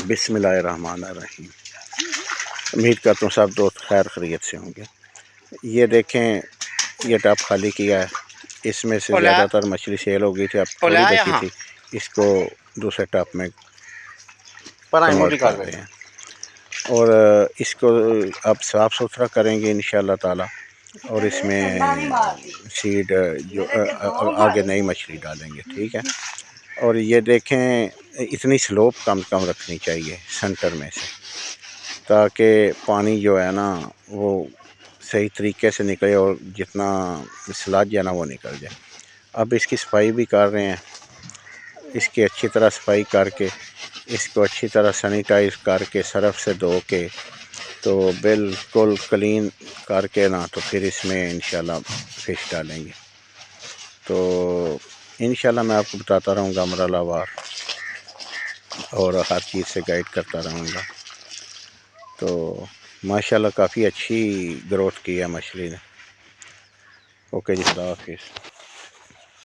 بسم اللہ الرحمن الرحیم۔ امید کرتا ہوں سب دوست خیر خیریت سے ہوں گے۔ یہ دیکھیں یہ ٹب خالی کیا ہے، اس میں سے زیادہ تر مچھلی سیل ہو گئی تھی، اب تھوڑی بچی تھی، اس کو دوسرے ٹب میں کنورٹ کر رہے ہیں اور اس کو اب صاف ستھرا کریں گے انشاءاللہ تعالی، اور اس میں سیڈ جو آگے نئی مچھلی ڈالیں گے، ٹھیک ہے۔ اور یہ دیکھیں اتنی سلوپ کم رکھنی چاہیے سینٹر میں سے، تاکہ پانی جو ہے نا وہ صحیح طریقے سے نکلے اور جتنا سلاد ہے نا وہ نکل جائے۔ اب اس کی صفائی بھی کر رہے ہیں، اس کی اچھی طرح صفائی کر کے اس کو اچھی طرح سینیٹائز کر کے سرف سے دھو کے تو بالکل کلین کر کے نا تو پھر اس میں انشاءاللہ فش ڈالیں گے۔ تو انشاءاللہ میں آپ کو بتاتا رہوں گا مرحلہ وار اور ہر چیز سے گائیڈ کرتا رہوں گا۔ تو ماشاءاللہ کافی اچھی گروتھ کی ہے مچھلی نے۔ اوکے جی، خدا حافظ۔